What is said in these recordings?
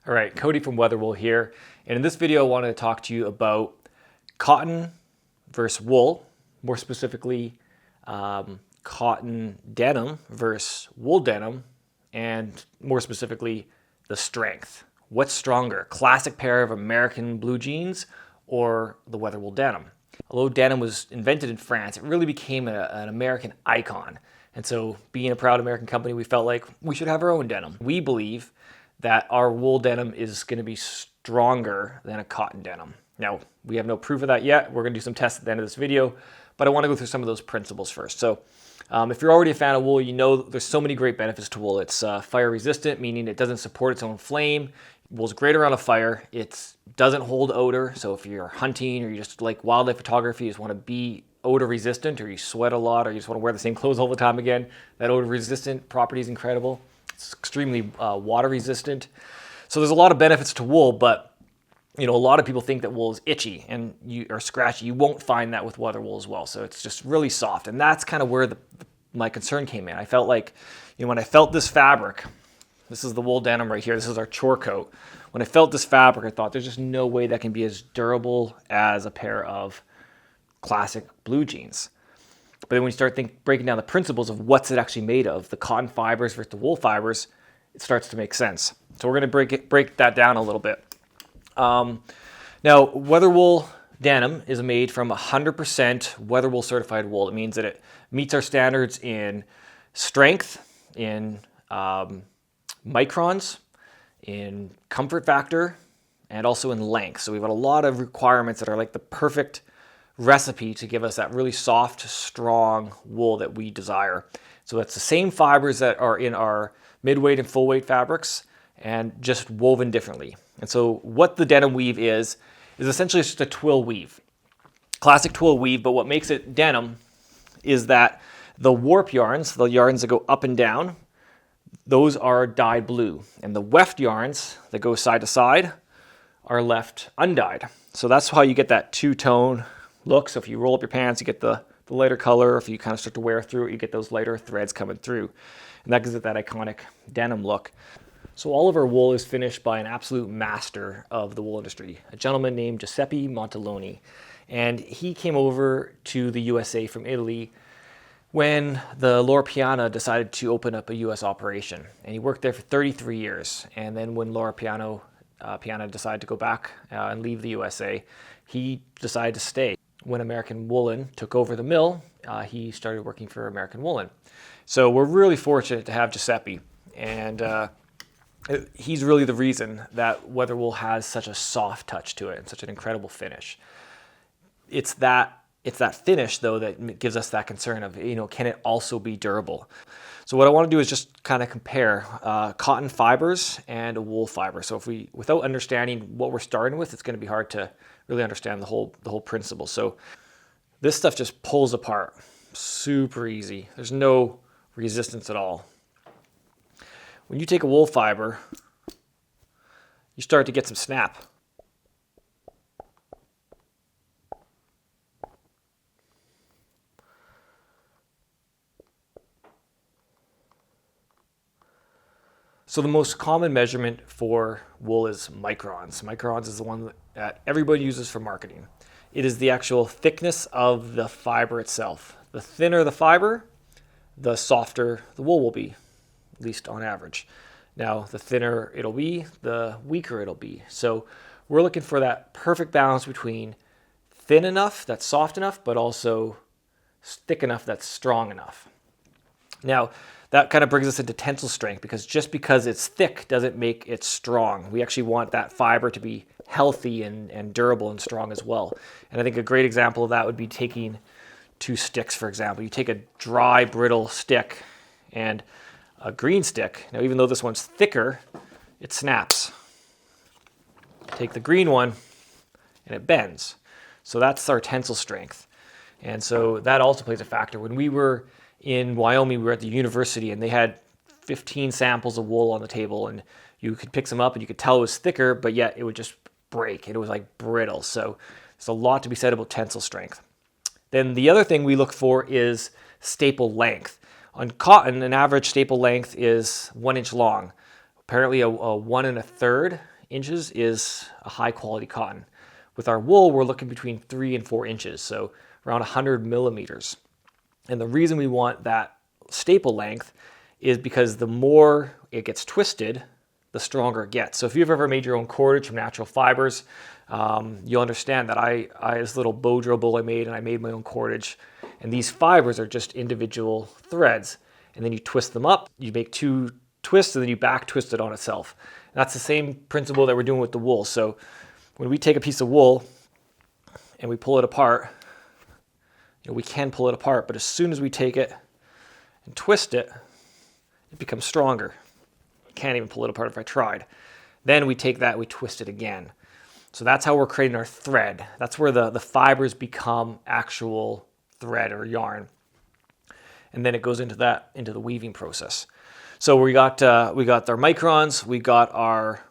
All right, Cody from WeatherWool here. And in this video, I wanted to talk to you about cotton versus wool, more specifically, cotton denim versus wool denim, and more specifically, the strength. What's stronger, classic pair of American blue jeans or the WeatherWool denim? Although denim was invented in France, it really became an American icon. And so being a proud American company, we felt like we should have our own denim. We believe that our wool denim is going to be stronger than a cotton denim. Now, we have no proof of that yet. We're going to do some tests at the end of this video, but I want to go through some of those principles first. So if you're already a fan of wool, you know there's so many great benefits to wool. It's fire resistant, meaning it doesn't support its own flame. Wool's great around a fire. It doesn't hold odor. So if you're hunting or you just like wildlife photography, you just want to be odor resistant, or you sweat a lot, or you just want to wear the same clothes all the time again, that odor resistant property is incredible. It's extremely water resistant. So there's a lot of benefits to wool, but a lot of people think that wool is itchy and or scratchy. You won't find that with WeatherWool as well. So it's just really soft. And that's kind of where my concern came in. I felt like, when I felt this fabric, this is the wool denim right here. This is our chore coat. When I felt this fabric, I thought there's just no way that can be as durable as a pair of classic blue jeans. But then when you start breaking down the principles of what's it actually made of, the cotton fibers versus the wool fibers, it starts to make sense. So we're going to break that down a little bit. Now, WeatherWool denim is made from 100% WeatherWool Certified wool. It means that it meets our standards in strength, in microns, in comfort factor, and also in length. So we've got a lot of requirements that are like the perfect recipe to give us that really soft, strong wool that we desire. So that's the same fibers that are in our mid-weight and full-weight fabrics, and just woven differently. And so what the denim weave is essentially just a twill weave. Classic twill weave, but what makes it denim is that the warp yarns, the yarns that go up and down, those are dyed blue. And the weft yarns that go side to side are left undyed. So that's how you get that two-tone look. So if you roll up your pants, you get the lighter color. If you kind of start to wear through it, you get those lighter threads coming through. And that gives it that iconic denim look. So all of our wool is finished by an absolute master of the wool industry, a gentleman named Giuseppe Montaloni. And he came over to the USA from Italy when the Loro Piana decided to open up a US operation. And he worked there for 33 years. And then when Loro Piana decided to go back and leave the USA, he decided to stay. When American Woolen took over the mill, he started working for American Woolen. So we're really fortunate to have Giuseppe, and he's really the reason that WeatherWool has such a soft touch to it and such an incredible finish. It's that finish, though, that gives us that concern of, can it also be durable? So what I want to do is just kind of compare cotton fibers and a wool fiber. So without understanding what we're starting with, it's going to be hard to really understand the whole principle. So this stuff just pulls apart super easy. There's no resistance at all. When you take a wool fiber, you start to get some snap. So the most common measurement for wool is microns. Microns is the one that everybody uses for marketing. It is the actual thickness of the fiber itself. The thinner the fiber, the softer the wool will be, at least on average. Now, the thinner it'll be, the weaker it'll be. So we're looking for that perfect balance between thin enough, that's soft enough, but also thick enough, that's strong enough. Now, that kind of brings us into tensile strength, because just because it's thick doesn't make it strong. We actually want that fiber to be healthy and durable and strong as well. And I think a great example of that would be taking two sticks, for example. You take a dry, brittle stick and a green stick. Now, even though this one's thicker, it snaps. Take the green one and it bends. So that's our tensile strength. And so that also plays a factor. When we were in Wyoming, we were at the university, and they had 15 samples of wool on the table, and you could pick some up and you could tell it was thicker, but yet it would just break. It was like brittle. So there's a lot to be said about tensile strength. Then the other thing we look for is staple length. On cotton, an average staple length is 1 inch long. Apparently a 1 1/3 inches is a high quality cotton. With our wool, we're looking between 3 and 4 inches, so around 100 millimeters. And the reason we want that staple length is because the more it gets twisted, the stronger it gets. So if you've ever made your own cordage from natural fibers, you'll understand that I this little bow drill bowl I made my own cordage, and these fibers are just individual threads, and then you twist them up, you make 2 twists, and then you back twist it on itself. And that's the same principle that we're doing with the wool. So when we take a piece of wool and we pull it apart, we can pull it apart, but as soon as we take it and twist it, it becomes stronger. I can't even pull it apart if I tried. Then we take that, we twist it again. So that's how we're creating our thread. That's where the fibers become actual thread or yarn. And then it goes into the weaving process. So we got our microns, we got our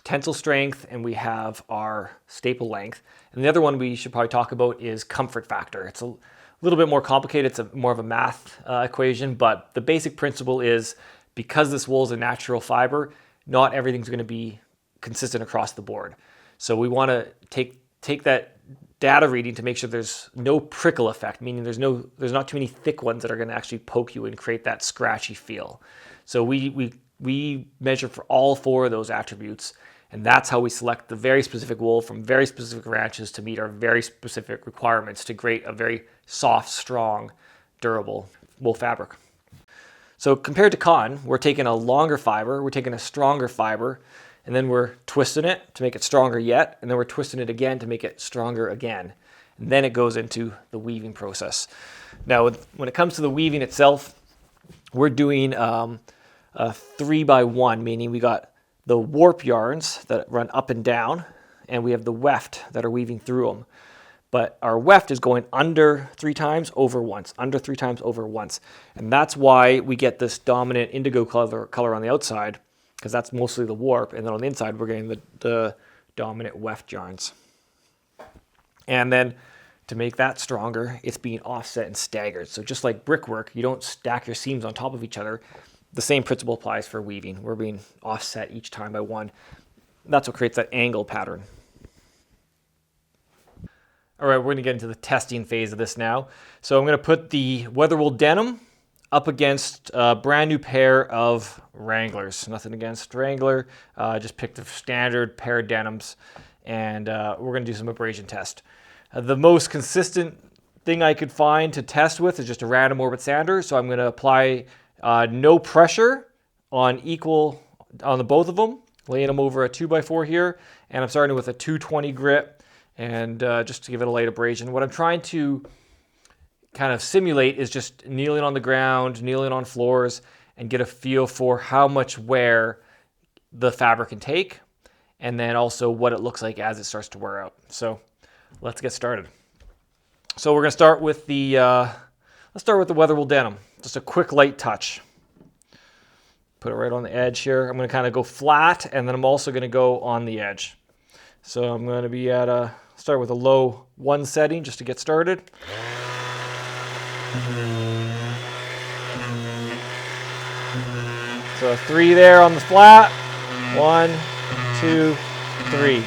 tensile strength, and we have our staple length. And the other one we should probably talk about is comfort factor. It's a little bit more complicated. It's more of a math equation, but the basic principle is because this wool is a natural fiber, not everything's going to be consistent across the board. So we want to take that data reading to make sure there's no prickle effect, meaning there's not too many thick ones that are going to actually poke you and create that scratchy feel. So we measure for all 4 of those attributes, and that's how we select the very specific wool from very specific ranches to meet our very specific requirements to create a very soft, strong, durable wool fabric. So compared to cotton, we're taking a longer fiber, we're taking a stronger fiber, and then we're twisting it to make it stronger yet, and then we're twisting it again to make it stronger again. And then it goes into the weaving process. Now, when it comes to the weaving itself, we're doing a 3x1, meaning we got the warp yarns that run up and down, and we have the weft that are weaving through them. But our weft is going under 3 times, over once, under 3 times, over once. And that's why we get this dominant indigo color on the outside, because that's mostly the warp, and then on the inside we're getting the dominant weft yarns. And then to make that stronger, it's being offset and staggered. So just like brickwork, you don't stack your seams on top of each other. The same principle applies for weaving. We're being offset each time by 1. That's what creates that angle pattern. All right, we're going to get into the testing phase of this now. So I'm going to put the WeatherWool Denim up against a brand new pair of Wranglers. Nothing against Wrangler, just picked a standard pair of denims, and we're going to do some abrasion test. The most consistent thing I could find to test with is just a random orbit sander, so I'm going to apply no pressure on the both of them, laying them over a 2x4 here, and I'm starting with a 220 grit, and just to give it a light abrasion. What I'm trying to kind of simulate is just kneeling on the ground, kneeling on floors, and get a feel for how much wear the fabric can take, and then also what it looks like as it starts to wear out. So let's get started. So we're going to start with the WeatherWool Denim. Just a quick light touch. Put it right on the edge here. I'm going to kind of go flat, and then I'm also going to go on the edge. So I'm going to be start with a low 1 setting just to get started. So a 3 there on the flat. 1, 2, 3.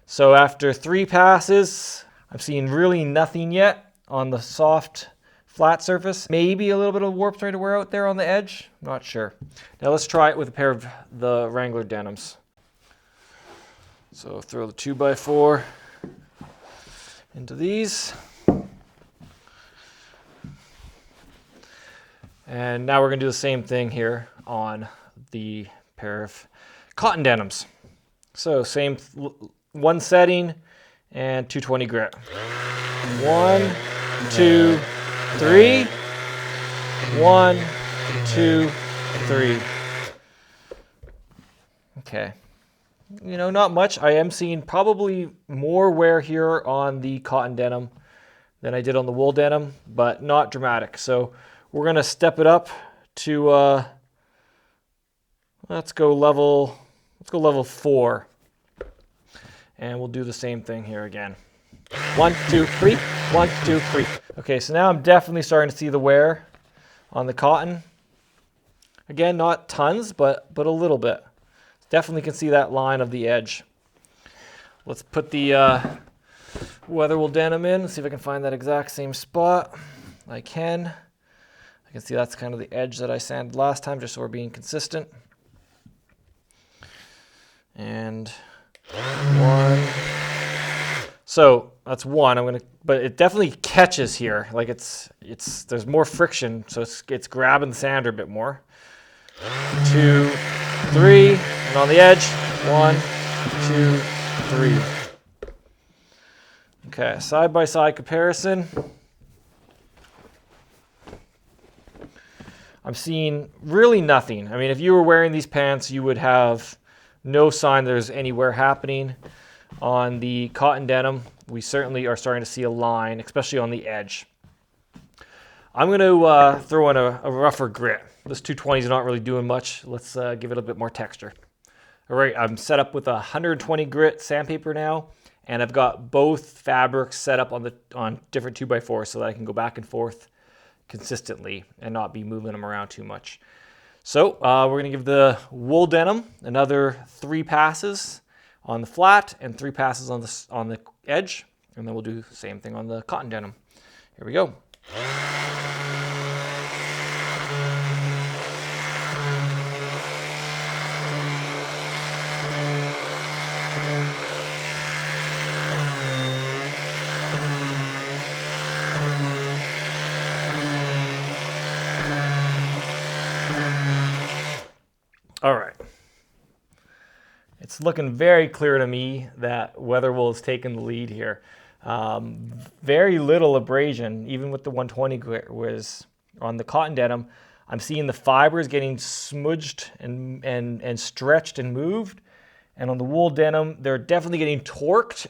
So after 3 passes, I'm seeing really nothing yet on the soft flat surface. Maybe a little bit of warp starting to wear out there on the edge. Not sure. Now let's try it with a pair of the Wrangler denims. So throw the 2x4 into these. And now we're going to do the same thing here on the pair of cotton denims. So same 1 setting and 220 grit. 1, 2, 3. 1, 2, 3. Okay. Not much. I am seeing probably more wear here on the cotton denim than I did on the wool denim, but not dramatic. So we're going to step it up to let's go level 4. And we'll do the same thing here again. 1, 2, 3. 1, 2, 3. Okay, so now I'm definitely starting to see the wear on the cotton. Again, not tons, but a little bit. It's definitely can see that line of the edge. Let's put the WeatherWool denim in. See if I can find that exact same spot. I can. I can see that's kind of the edge that I sanded last time, just so we're being consistent. And one. So that's one. But it definitely catches here. Like there's more friction, so it's grabbing the sander a bit more. 2, 3, and on the edge, 1, 2, 3. Okay, side-by-side comparison. I'm seeing really nothing. I mean, if you were wearing these pants, you would have no sign there's any wear happening. On the cotton denim, we certainly are starting to see a line, especially on the edge. I'm going to throw in a rougher grit. This 220 is not really doing much. Let's give it a bit more texture. All right, I'm set up with a 120 grit sandpaper now, and I've got both fabrics set up on different 2x4s so that I can go back and forth consistently and not be moving them around too much. So we're going to give the wool denim another 3 passes on the flat and 3 passes on the edge, and then we'll do the same thing on the cotton denim. Here we go. All right. It's looking very clear to me that WeatherWool has taken the lead here. Very little abrasion, even with the 120 grit, was on the cotton denim. I'm seeing the fibers getting smudged and stretched and moved. And on the wool denim, they're definitely getting torqued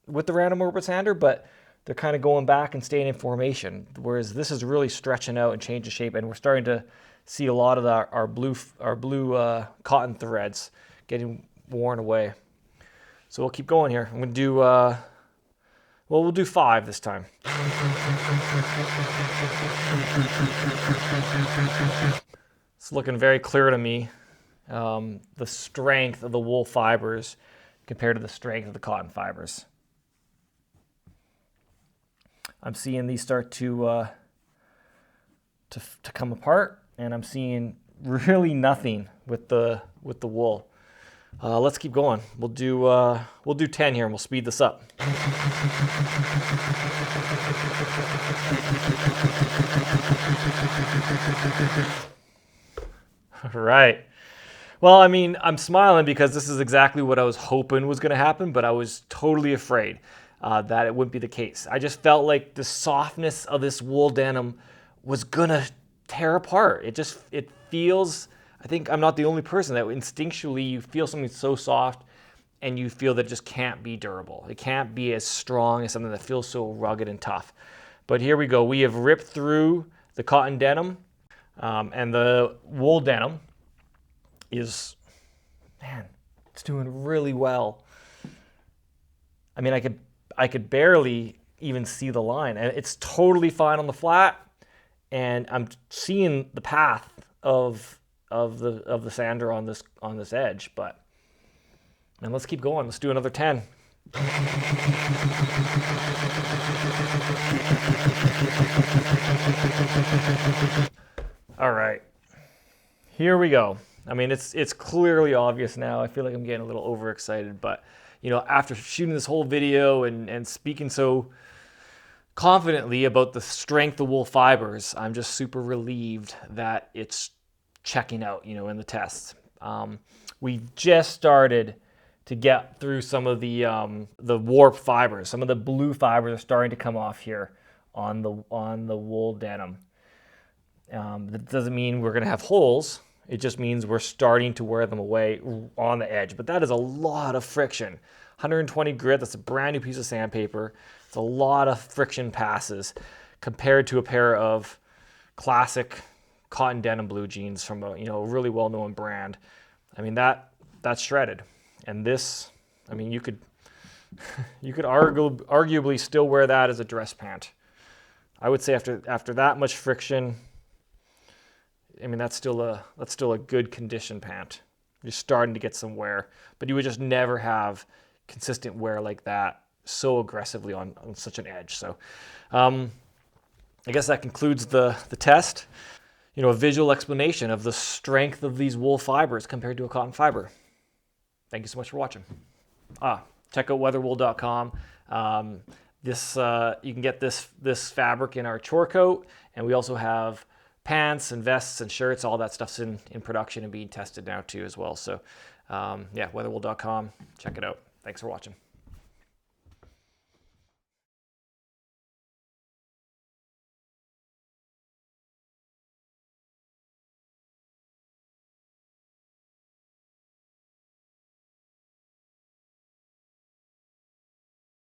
with the random orbit sander, but they're kind of going back and staying in formation. Whereas this is really stretching out and changing shape, and we're starting to see a lot of our blue cotton threads getting worn away. So we'll keep going here. I'm going to do, we'll do 5 this time. It's looking very clear to me, the strength of the wool fibers compared to the strength of the cotton fibers. I'm seeing these start to come apart, and I'm seeing really nothing with the wool. Let's keep going. We'll do 10 here, and we'll speed this up. All right. Well, I mean, I'm smiling because this is exactly what I was hoping was going to happen, but I was totally afraid that it wouldn't be the case. I just felt like the softness of this wool denim was going to tear apart. It feels, I think I'm not the only person that instinctually you feel something so soft and you feel that it just can't be durable. It can't be as strong as something that feels so rugged and tough. But here we go. We have ripped through the cotton denim, and the wool denim is, man, it's doing really well. I mean, I could barely even see the line, and it's totally fine on the flat, and I'm seeing the path of the sander on this edge, and let's keep going. Let's do another 10. All right, here we go. I mean, it's clearly obvious now. I feel like I'm getting a little overexcited, but you know, after shooting this whole video and speaking so confidently about the strength of wool fibers, I'm just super relieved that it's checking out, you know, in the tests. We just started to get through some of the warp fibers. Some of the blue fibers are starting to come off here on the wool denim. That doesn't mean we're going to have holes. It just means we're starting to wear them away on the edge. But that is a lot of friction. 120 grit, that's a brand new piece of sandpaper. It's a lot of friction passes compared to a pair of classic cotton denim blue jeans from a really well-known brand. I mean, that's shredded. And this, I mean, you could arguably still wear that as a dress pant. I would say after that much friction, I mean, that's still a good condition pant. You're starting to get some wear, but you would just never have consistent wear like that so aggressively on such an edge. So I guess that concludes the test. You know, a visual explanation of the strength of these wool fibers compared to a cotton fiber. Thank you so much for watching. Check out weatherwool.com. You can get this fabric in our chore coat, and we also have pants and vests and shirts. All that stuff's in production and being tested now too as well. So yeah, weatherwool.com. Check it out. Thanks for watching.